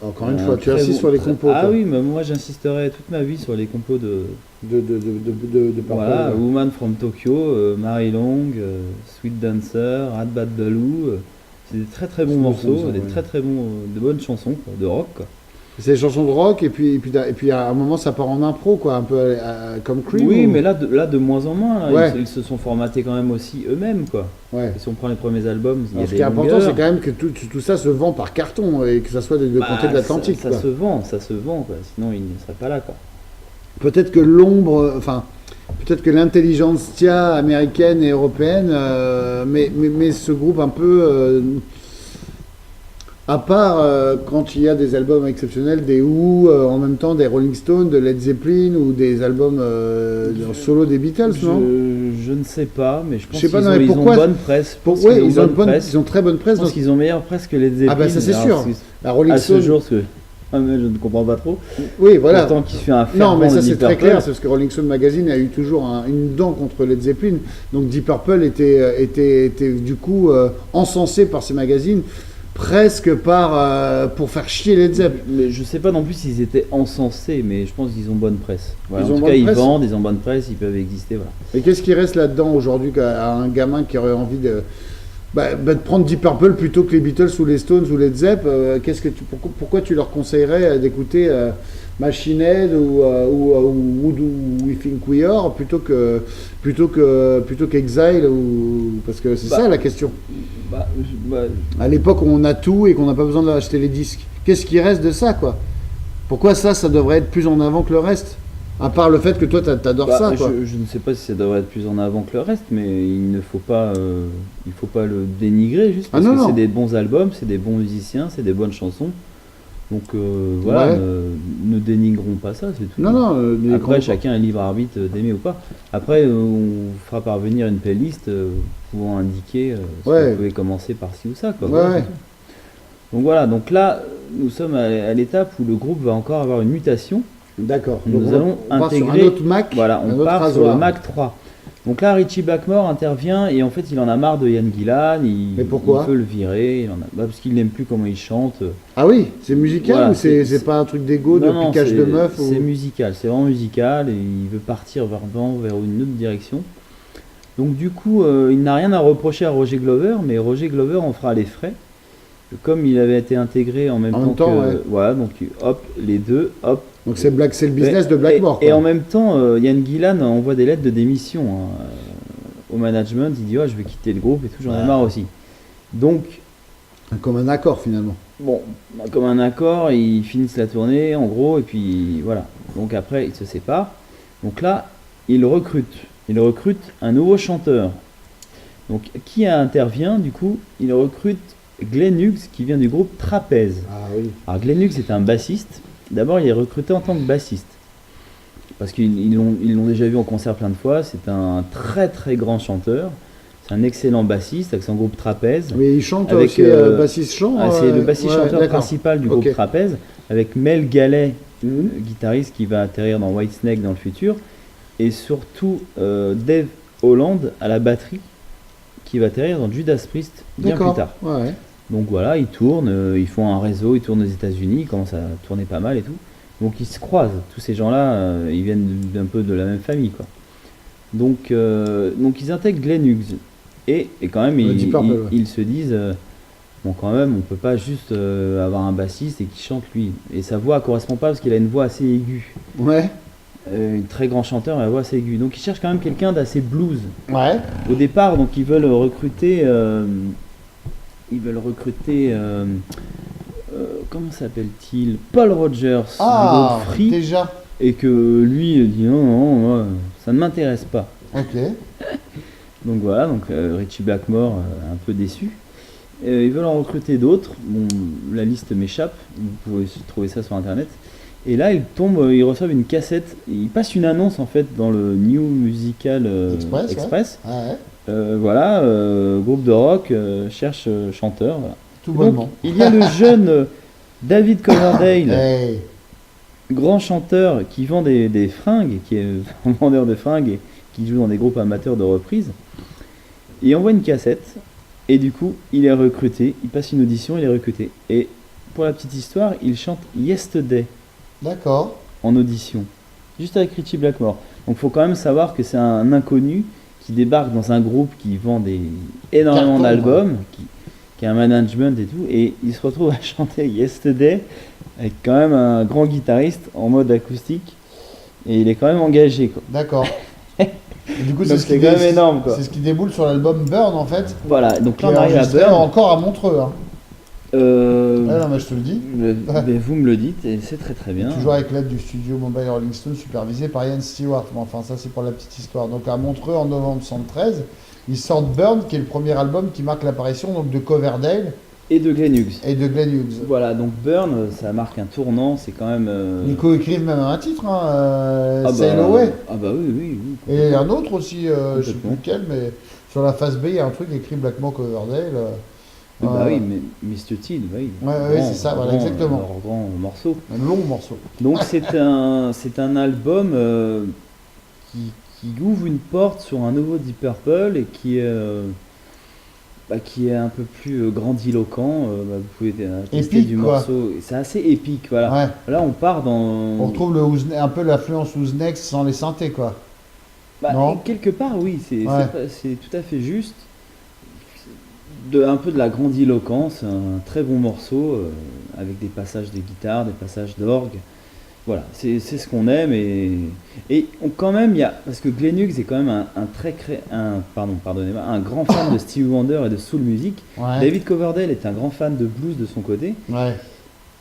S2: Encore une
S3: Un
S2: fois, tu
S3: très
S2: insistes
S3: beau-
S2: sur les compos.
S3: Ah
S2: toi.
S3: oui, mais moi j'insisterai toute ma vie sur les compos de
S2: de Purple.
S3: voilà, Woman from Tokyo, Mary Long, Sweet Dancer, Rat Bad Baloo. C'est des très très bons
S2: Sweet
S3: morceaux,
S2: Dancer,
S3: des
S2: ouais.
S3: très très bons, de bonnes chansons quoi, de rock. Quoi.
S2: C'est des chansons de rock et puis à un moment ça part en impro quoi, un peu comme Cream.
S3: Oui,
S2: ou-
S3: mais là de moins en moins. Là,
S2: Ouais.
S3: ils se sont formatés quand même aussi eux-mêmes quoi.
S2: Ouais.
S3: Et si on prend les premiers albums, il y a
S2: Alors, ce
S3: des
S2: qui est important,
S3: longueurs.
S2: c'est quand même que tout ça se vend par carton et que ça soit des deux
S3: Bah,
S2: côtés de l'Atlantique.
S3: Ça
S2: quoi.
S3: se vend quoi. Sinon ils ne seraient pas là quoi.
S2: Peut-être que l'ombre, enfin, peut-être que l'intelligentsia américaine et européenne, mais ce groupe un peu, à part quand il y a des albums exceptionnels, des Who, en même temps des Rolling Stones, de Led Zeppelin ou des albums en solo des Beatles, non?
S3: Je ne sais pas, mais je pense
S2: sais pas,
S3: qu'ils
S2: non,
S3: ont,
S2: mais
S3: ils ont
S2: pourquoi-
S3: bonne presse. Je pense
S2: Ouais,
S3: qu'ils ont bonne presse.
S2: ils ont très bonne
S3: Je
S2: presse.
S3: pense
S2: donc-
S3: qu'ils ont meilleure presse que les Zeppelin.
S2: Ah bah ça c'est
S3: Alors,
S2: sûr. La Rolling
S3: À ce
S2: Stone,
S3: jour, parce que Ah, mais je ne comprends pas trop.
S2: Oui, voilà.
S3: Pourtant, qui fait un
S2: Non,
S3: fervent
S2: mais ça
S3: de
S2: c'est
S3: Deep
S2: très
S3: Purple.
S2: clair, c'est parce que Rolling Stone Magazine a eu toujours une dent contre Led Zeppelin. Donc Deep Purple était du coup encensé par ces magazines, presque pour faire chier Led Zeppelin.
S3: Mais je sais pas non plus s'ils étaient encensés, mais je pense qu'ils ont bonne presse. Voilà,
S2: Ils
S3: en
S2: ont
S3: tout
S2: bonne
S3: cas, ils
S2: presse.
S3: vendent, ils ont bonne presse, ils peuvent exister. Voilà.
S2: Et qu'est-ce qui reste là-dedans aujourd'hui à un gamin qui aurait envie de prendre Deep Purple plutôt que les Beatles ou les Stones ou les Zepp? Pourquoi tu leur conseillerais d'écouter Machine Head ou Who Do We Think We Are plutôt qu'Exile parce que c'est ça la question. À l'époque où on a tout et qu'on n'a pas besoin d'acheter les disques, qu'est-ce qui reste de ça, quoi? Pourquoi ça devrait être plus en avant que le reste? À part le fait que toi t'adores ça, quoi.
S3: Je ne sais pas si ça devrait être plus en avant que le reste, mais il faut pas le dénigrer juste parce que c'est des bons albums, c'est des bons musiciens, c'est des bonnes chansons. Donc voilà,
S2: Ouais.
S3: ne dénigrons pas ça, c'est tout. Après, chacun est libre arbitre d'aimer ou pas. Après, on fera parvenir une playlist pouvant indiquer si
S2: Ouais.
S3: vous pouvez commencer par ci ou ça, quoi.
S2: Ouais,
S3: Voilà,
S2: ouais.
S3: c'est tout. Donc voilà, donc là, nous sommes à l'étape où le groupe va encore avoir une mutation.
S2: D'accord.
S3: Nous
S2: Donc,
S3: allons
S2: on part sur
S3: intégrer-
S2: un autre Mac.
S3: Voilà,
S2: un
S3: on
S2: autre
S3: part sur le
S2: rasoir.
S3: Mac 3. Donc là, Richie Blackmore intervient et en fait, il en a marre de Ian Gillan.
S2: Mais pourquoi
S3: il veut le virer, parce qu'il n'aime plus comment il chante.
S2: Ah oui, c'est musical
S3: Voilà,
S2: ou c'est
S3: c'est-
S2: pas un truc d'égo, de
S3: Non,
S2: piquage de meuf
S3: c'est
S2: ou...
S3: musical, c'est vraiment musical et il veut partir vers une autre direction. Donc du coup, il n'a rien à reprocher à Roger Glover, mais Roger Glover en fera les frais. Comme il avait été intégré en même
S2: En
S3: temps
S2: même temps,
S3: que...
S2: ouais.
S3: Voilà, donc les deux, hop.
S2: Donc c'est le business de Blackmore.
S3: Et
S2: quoi.
S3: en même temps, Ian Gillan envoie des lettres de démission au management. Il dit, je vais quitter le groupe et tout, j'en ai marre aussi. Donc,
S2: Comme un accord finalement.
S3: bon, comme un accord, ils finissent la tournée en gros, et puis voilà. Donc après, ils se séparent. Donc là, il recrute un nouveau chanteur. Donc qui intervient du coup? Il recrute Glenn Hughes qui vient du groupe Trapèze.
S2: Ah oui.
S3: Alors Glenn Hughes est un bassiste. D'abord, il est recruté en tant que bassiste. Parce qu'ils l'ont déjà vu en concert plein de fois. C'est un très très grand chanteur. C'est un excellent bassiste avec son groupe Trapèze.
S2: Mais il chante
S3: Avec,
S2: aussi bassiste chant.
S3: C'est le bassiste
S2: ouais,
S3: chanteur
S2: d'accord.
S3: principal du
S2: Ok.
S3: groupe Trapèze. Avec Mel Galley,
S2: Mhm.
S3: guitariste qui va atterrir dans Whitesnake dans le futur. Et surtout Dave Holland à la batterie qui va atterrir dans Judas Priest bien plus
S2: D'accord.
S3: tard.
S2: Ouais.
S3: Donc voilà, ils tournent, ils font un réseau, ils tournent aux États-Unis, ils commencent à tourner pas mal et tout. Donc ils se croisent, tous ces gens-là, ils viennent d'un peu de la même famille, quoi. Donc ils intègrent Glenn Hughes. Et quand même,
S2: Deep Purple, ouais.
S3: ils se disent, bon quand même, on peut pas juste avoir un bassiste et qui chante lui. Et sa voix correspond pas parce qu'il a une voix assez aiguë.
S2: Ouais.
S3: Un très grand chanteur, la voix assez aiguë. Donc ils cherchent quand même quelqu'un d'assez blues.
S2: Ouais.
S3: Au départ, donc ils veulent recruter, comment s'appelle-t-il? Paul Rogers du
S2: Ah,
S3: groupe Free,
S2: déjà.
S3: et que lui il dit non, moi, ça ne m'intéresse pas.
S2: Ok.
S3: Donc voilà, donc Richie Blackmore un peu déçu. Ils veulent en recruter d'autres. Bon, la liste m'échappe. Vous pouvez trouver ça sur internet. Et là, ils reçoivent une cassette. Ils passent une annonce en fait dans le New Musical Express.
S2: Ah ouais.
S3: Voilà, groupe de rock cherche chanteur. Voilà.
S2: Tout
S3: Donc,
S2: bonnement.
S3: il y a le jeune David Coverdale,
S2: Hey.
S3: grand chanteur qui vend des fringues, qui est un vendeur de fringues et qui joue dans des groupes amateurs de reprise. Il envoie une cassette et du coup, il est recruté. Il passe une audition, il est recruté. Et pour la petite histoire, il chante Yesterday
S2: D'accord.
S3: en audition, juste avec Richie Blackmore. Donc, faut quand même savoir que c'est un inconnu qui débarque dans un groupe qui vend énormément
S2: Carton,
S3: d'albums, qui a un management et tout, et il se retrouve à chanter Yesterday avec quand même un grand guitariste en mode acoustique, et il est quand même engagé, quoi.
S2: D'accord. Et du coup,
S3: Donc, c'est quand même énorme, quoi.
S2: C'est ce qui déboule sur l'album Burn en fait.
S3: Voilà, donc
S2: Qui
S3: là
S2: est
S3: on arrive à
S2: enregistré
S3: Burn.
S2: encore à Montreux. Hein.
S3: Euh,
S2: non, mais je te le dis.
S3: mais vous me le dites, et c'est très très bien.
S2: Toujours avec l'aide du studio Mobile Rolling Stone, supervisé par Ian Stewart. Mais enfin, ça, c'est pour la petite histoire. Donc, à Montreux, en novembre 1973, ils sortent Burn, qui est le premier album qui marque l'apparition donc, de Coverdale
S3: Et de Glenn Hughes.
S2: et de Glenn Hughes.
S3: Voilà, donc Burn, ça marque un tournant, c'est quand même...
S2: Ils coécrivent même un titre,
S3: ah
S2: Sail
S3: bah,
S2: Away.
S3: ah bah oui, oui, oui.
S2: Et un autre aussi, je sais plus
S3: Complètement.
S2: lequel, mais sur la face B, il y a un truc écrit Blackmore Coverdale.
S3: Bah oui, mais Mr. Teen, oui.
S2: Ouais, ouais, c'est ça, voilà, exactement.
S3: Leur grand morceau.
S2: Un long morceau.
S3: Donc c'est un album qui ouvre une porte sur un nouveau Deep Purple et qui est un peu plus grandiloquent. Vous pouvez tester
S2: Épique,
S3: du
S2: quoi.
S3: morceau. C'est assez épique, voilà.
S2: Ouais.
S3: Là, on part dans.
S2: On retrouve un peu l'influence Ouznex sans les synthés, quoi.
S3: Bah,
S2: Non.
S3: quelque part, oui, c'est
S2: Ouais.
S3: c'est tout à fait juste. Un peu de la grandiloquence, un très bon morceau avec des passages de guitare, des passages d'orgue. Voilà, c'est ce qu'on aime quand même il y a parce que Glenn Hughes est quand même pardonnez-moi, un grand fan de Stevie Wonder et de soul music.
S2: Ouais.
S3: David Coverdale est un grand fan de blues de son côté
S2: Ouais.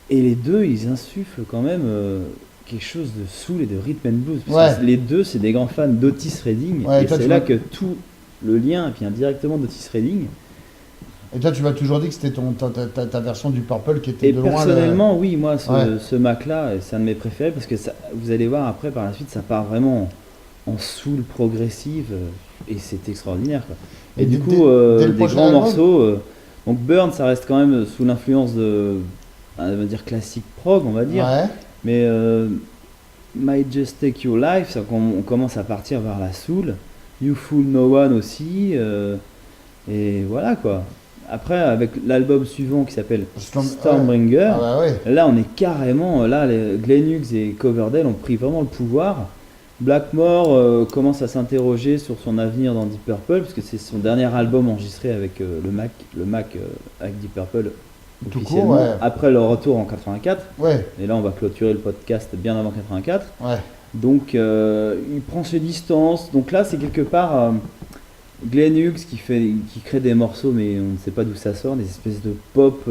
S3: et les deux ils insufflent quand même quelque chose de soul et de rhythm and blues. Parce
S2: Ouais.
S3: que les deux c'est des grands fans d'Otis Redding
S2: Ouais,
S3: et
S2: toi,
S3: c'est
S2: tu
S3: là
S2: vois-
S3: que tout le lien vient directement d'Otis Redding.
S2: Et toi, tu m'as toujours dit que c'était ta version du Purple qui était
S3: Et
S2: de loin
S3: personnellement, oui, moi,
S2: Ouais.
S3: ce Mac-là, c'est un de mes préférés parce que vous allez voir après, par la suite, ça part vraiment en soul progressive et c'est extraordinaire, quoi. Et du coup,
S2: dès le
S3: des
S2: prochain
S3: grands
S2: album
S3: morceaux. Donc Burn, ça reste quand même sous l'influence de, on va dire, classique prog, on va dire.
S2: Ouais.
S3: Mais Might Just Take Your Life, on commence à partir vers la soul. You Fool No One aussi. Et voilà, quoi. Après, avec l'album suivant qui s'appelle Stormbringer,
S2: Ah bah ouais.
S3: là on est carrément, Glenn Hughes et Coverdale ont pris vraiment le pouvoir. Blackmore commence à s'interroger sur son avenir dans Deep Purple, parce que c'est son dernier album enregistré avec le Mac avec Deep Purple
S2: Tout
S3: officiellement,
S2: court, ouais.
S3: après leur retour en 84.
S2: Ouais.
S3: Et là on va clôturer le podcast bien avant 84.
S2: Ouais.
S3: Donc il prend ses distances. Donc là c'est quelque part Glenn Hughes qui crée des morceaux, mais on ne sait pas d'où ça sort, des espèces de pop,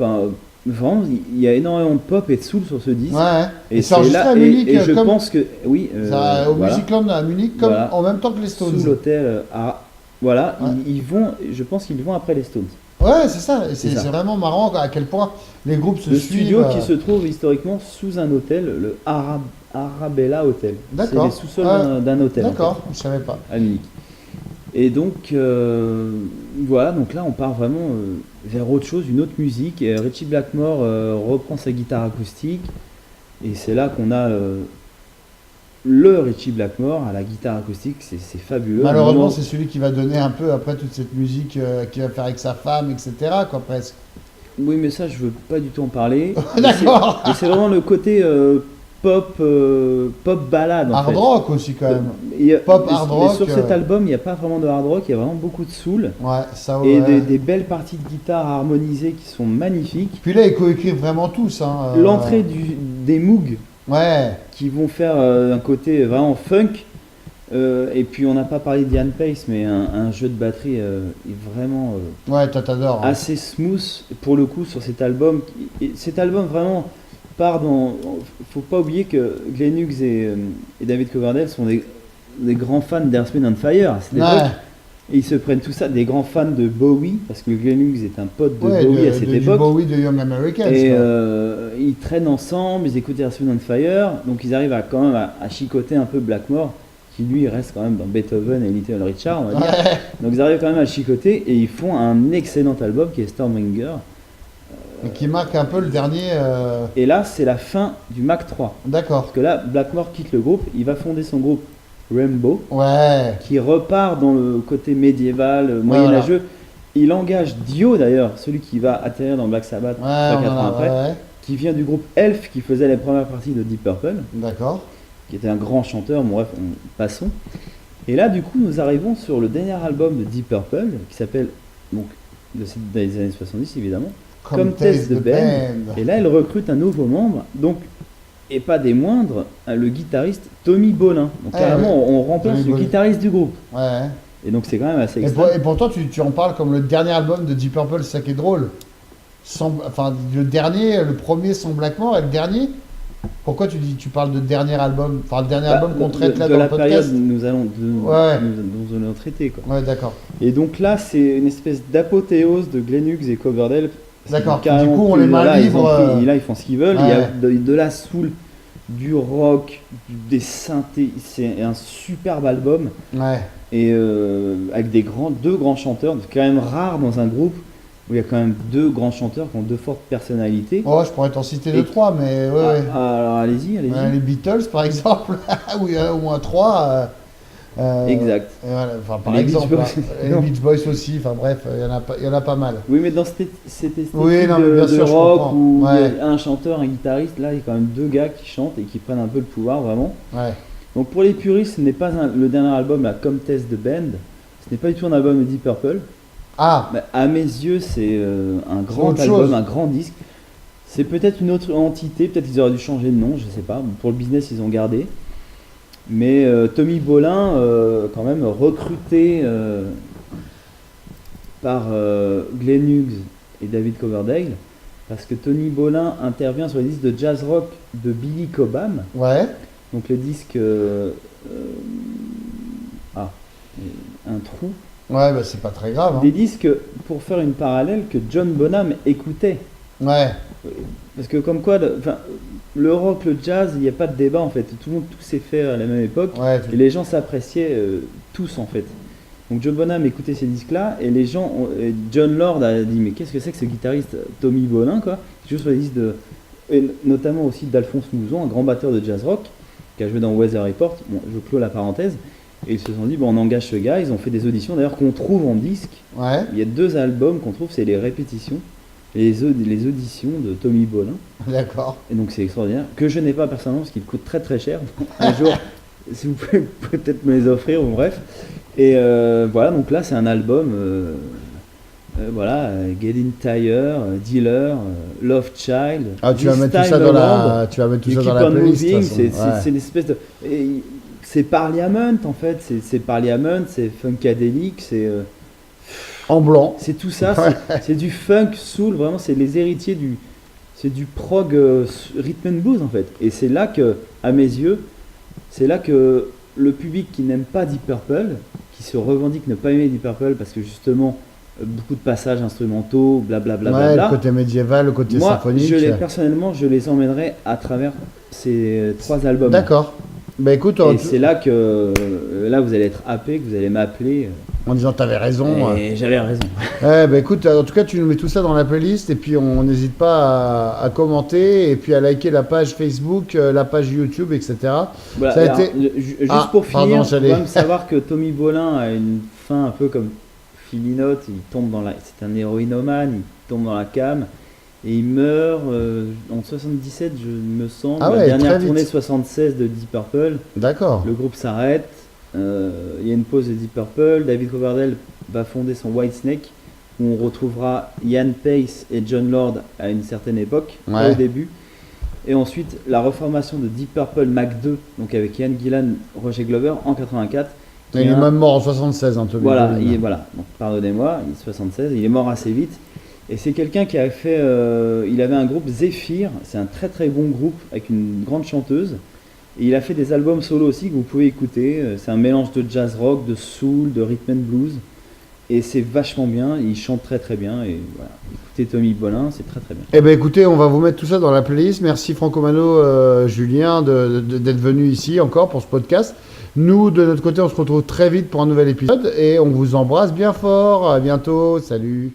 S3: hein. Vraiment, il y a énormément de pop et de soul sur ce disque.
S2: Ouais.
S3: Et
S2: c'est enregistré à Munich,
S3: et je
S2: comme
S3: pense que oui,
S2: ça, au
S3: voilà,
S2: Musicland à Munich, comme
S3: Voilà.
S2: en même temps que les Stones.
S3: sous l'hôtel. Voilà,
S2: Ouais.
S3: ils vont. Je pense qu'ils vont après les Stones.
S2: Ouais, c'est ça. Et c'est
S3: C'est ça.
S2: vraiment marrant à quel point les groupes se
S3: Le
S2: suivent.
S3: studio qui se trouve historiquement sous un hôtel, le Arabella Hotel.
S2: D'accord.
S3: C'est les sous-sols
S2: Ah,
S3: d'un hôtel. en
S2: D'accord, je savais pas.
S3: fait, à Munich. Et donc voilà, donc là on part vraiment vers autre chose, une autre musique. Et Ritchie Blackmore reprend sa guitare acoustique et c'est là qu'on a le Ritchie Blackmore à la guitare acoustique, c'est fabuleux.
S2: Malheureusement,
S3: Vraiment,
S2: c'est celui qui va donner un peu après toute cette musique qu'il va faire avec sa femme, etc. quoi, presque.
S3: oui, mais ça je veux pas du tout en parler.
S2: D'accord.
S3: Mais c'est vraiment le côté pop ballade en
S2: Hard
S3: fait.
S2: rock aussi, quand même.
S3: Pop
S2: hard
S3: mais
S2: rock,
S3: sur cet album, il n'y a pas vraiment de hard rock, il y a vraiment beaucoup de soul
S2: Ouais, ça
S3: et
S2: ouais.
S3: des belles parties de guitare harmonisées qui sont magnifiques.
S2: Puis là, ils coécrivent vraiment tous. Hein,
S3: L'entrée des Moog
S2: Ouais.
S3: qui vont faire un côté vraiment funk. Et puis on n'a pas parlé d'Ian Pace, mais un jeu de batterie est vraiment
S2: Ouais, toi, t'adores. Hein.
S3: assez smooth pour le coup sur cet album. Et cet album vraiment part dans. Faut pas oublier que Glenn Hughes et David Coverdale sont des grands fans d'Earth, Wind & Fire à cette
S2: Ouais.
S3: époque. Et ils se prennent tout ça, des grands fans de Bowie, parce que Glenn Hughes est un pote de
S2: Ouais,
S3: Bowie à cette
S2: du
S3: époque.
S2: Bowie de Young Americans.
S3: Et
S2: quoi.
S3: ils traînent ensemble, ils écoutent Earth, Wind & Fire, donc ils arrivent quand même à chicoter un peu Blackmore, qui lui reste quand même dans Beethoven et Little Richard, on va dire.
S2: Ouais.
S3: Donc ils arrivent quand même à chicoter et ils font un excellent album qui est Stormbringer.
S2: Et qui marque un peu le dernier.
S3: Et là, c'est la fin du Mac 3.
S2: D'accord.
S3: Parce que là, Blackmore quitte le groupe, il va fonder son groupe Rainbow,
S2: Ouais.
S3: qui repart dans le côté médiéval, moyenâgeux. Il engage Dio d'ailleurs, celui qui va atterrir dans Black Sabbath
S2: Ouais,
S3: 3-4 ans après,
S2: ouais.
S3: qui vient du groupe Elf, qui faisait les premières parties de Deep Purple,
S2: D'accord.
S3: qui était un grand chanteur, bon bref, passons. Et là, du coup, nous arrivons sur le dernier album de Deep Purple, qui s'appelle, donc, des années 70 évidemment, Come Test the Band. Et là, elle recrute un nouveau membre, donc, et pas des moindres, le guitariste Tommy Bolin. Donc,
S2: Ah,
S3: carrément,
S2: oui.
S3: on remplace
S2: Tommy
S3: le
S2: Bolin.
S3: guitariste du groupe.
S2: Ouais.
S3: Et donc, c'est quand même assez
S2: Et,
S3: extrême.
S2: et pourtant, tu en parles comme le dernier album de Deep Purple, c'est ça qui est drôle. Enfin, le dernier, le premier sans Blackmore et le dernier. Pourquoi tu parles de dernier album? Enfin, le dernier album qu'on traite là
S3: de
S2: dans
S3: la
S2: le podcast.
S3: période nous allons
S2: Ouais.
S3: nous allons traiter, quoi.
S2: Ouais, d'accord.
S3: Et donc là, c'est une espèce d'apothéose de Glenn Hughes et Coverdale.
S2: D'accord.
S3: Carrément
S2: Du coup, on
S3: plus-
S2: les mains
S3: là, ils
S2: libres,
S3: ont pris- là, ils font ce qu'ils veulent. Il y a
S2: ouais.
S3: de la soul, du rock, des synthés. C'est un superbe album.
S2: Ouais.
S3: et avec deux grands chanteurs. C'est quand même rare dans un groupe où il y a quand même deux grands chanteurs qui ont deux fortes personnalités.
S2: Oh, je pourrais t'en citer deux, trois, mais ouais.
S3: Alors allez-y.
S2: Les Beatles, par exemple, où il y en a au moins trois.
S3: Exact.
S2: Voilà, enfin, par
S3: Les
S2: exemple,
S3: Beach Boys.
S2: les Beach Boys aussi, enfin bref, il y en a pas mal.
S3: Oui, mais dans cette esthétique
S2: Oui, non, mais bien
S3: de
S2: sûr, je
S3: rock
S2: comprends.
S3: où
S2: Ouais.
S3: il y a un chanteur, un guitariste, là il y a quand même deux gars qui chantent et qui prennent un peu le pouvoir vraiment.
S2: Ouais.
S3: Donc pour les puristes, ce n'est pas le dernier album, la Comtesse de Band, ce n'est pas du tout un album de Deep Purple.
S2: Ah,
S3: Mais à mes yeux, c'est un grand
S2: autre
S3: album,
S2: chose.
S3: un grand disque. C'est peut-être une autre entité, peut-être qu'ils auraient dû changer de nom, je sais pas. Bon, pour le business, ils ont gardé. Mais Tommy Bolin, quand même recruté par Glenn Hughes et David Coverdale, parce que Tony Bolin intervient sur les disques de jazz rock de Billy Cobham.
S2: ouais.
S3: Donc le disque... un trou.
S2: Ouais, bah c'est pas très grave.
S3: Des disques, pour faire une parallèle, que John Bonham écoutait.
S2: Ouais.
S3: Parce que comme quoi, le rock, le jazz, il n'y a pas de débat en fait. Tout s'est fait à la même époque.
S2: Ouais.
S3: Et les gens s'appréciaient tous en fait. Donc John Bonham écoutait ces disques-là et les gens, et John Lord a dit mais qu'est-ce que c'est que ce guitariste Tommy Bolin quoi. Qui joue sur les disques et notamment aussi d'Alphonse Mouzon, un grand batteur de jazz rock qui a joué dans Weather Report. Bon, je clôt la parenthèse. Et ils se sont dit bon on engage ce gars. Ils ont fait des auditions d'ailleurs qu'on trouve en disque.
S2: Ouais.
S3: Il y a 2 albums qu'on trouve, c'est les répétitions. Les auditions de Tommy Bolin.
S2: D'accord.
S3: Et donc c'est extraordinaire, que je n'ai pas personnellement parce qu'il coûte très très cher. Un jour, si vous pouvez peut-être me les offrir, ou bref. Et voilà, donc là c'est un album, voilà, Getting Tired, Dealer, Love Child.
S2: Ah, tu vas
S3: This
S2: mettre tout
S3: Time
S2: ça dans
S3: Around,
S2: la, tu vas mettre tout
S3: You
S2: ça
S3: Keep
S2: dans la
S3: on
S2: playlist.
S3: Moving,
S2: de toute façon. Ouais.
S3: c'est une espèce de... C'est Parliament en fait, c'est Parliament, c'est Funkadelic,
S2: En blanc.
S3: c'est tout ça, c'est du funk, soul, vraiment c'est les héritiers c'est du prog rhythm and blues en fait. Et c'est là que, à mes yeux, c'est là que le public qui n'aime pas Deep Purple, qui se revendique ne pas aimer Deep Purple parce que justement beaucoup de passages instrumentaux, blablabla.
S2: Ouais, le côté médiéval, le côté
S3: Moi,
S2: symphonique.
S3: personnellement, je les emmènerai à travers ces 3 albums.
S2: D'accord. Bah écoute,
S3: Et c'est là que là vous allez être happé, que vous allez m'appeler.
S2: en disant t'avais raison.
S3: Et j'avais raison.
S2: Ouais, bah écoute, en tout cas, tu nous mets tout ça dans la playlist et puis on n'hésite pas à commenter et puis à liker la page Facebook, la page YouTube, etc.
S3: Voilà,
S2: Ça a
S3: alors,
S2: été-
S3: juste
S2: Ah,
S3: pour
S2: pardon,
S3: finir, il faut
S2: j'allais-
S3: quand même savoir que Tommy Bolin a une fin un peu comme Philly Note, il tombe c'est un héroïnomane, il tombe dans la came et il meurt en 77, je me semble,
S2: Ah
S3: la
S2: ouais,
S3: dernière
S2: très vite.
S3: tournée 76 de Deep Purple.
S2: D'accord.
S3: Le groupe s'arrête, il y a une pause de Deep Purple, David Coverdale va fonder son Whitesnake, où on retrouvera Ian Pace et John Lord à une certaine époque, pas
S2: Ouais.
S3: au début. Et ensuite, la reformation de Deep Purple Mac 2, donc avec Ian Gillan, Roger Glover, en 84. qui
S2: Il
S3: est
S2: est
S3: un-
S2: même mort en 76, hein, Tommy
S3: Voilà,
S2: Bolin.
S3: voilà. Donc, pardonnez-moi, il est 76, il est mort assez vite. Et c'est quelqu'un qui a fait... il avait un groupe Zephyr, c'est un très très bon groupe avec une grande chanteuse. Et il a fait des albums solo aussi que vous pouvez écouter. C'est un mélange de jazz rock, de soul, de rhythm and blues. Et c'est vachement bien, il chante très très bien. Et voilà, écoutez Tommy Bolin, c'est très très bien.
S2: Eh ben écoutez, on va vous mettre tout ça dans la playlist. Merci Franco Mano, Julien, d'être venu ici encore pour ce podcast. Nous, de notre côté, on se retrouve très vite pour un nouvel épisode et on vous embrasse bien fort. À bientôt. Salut.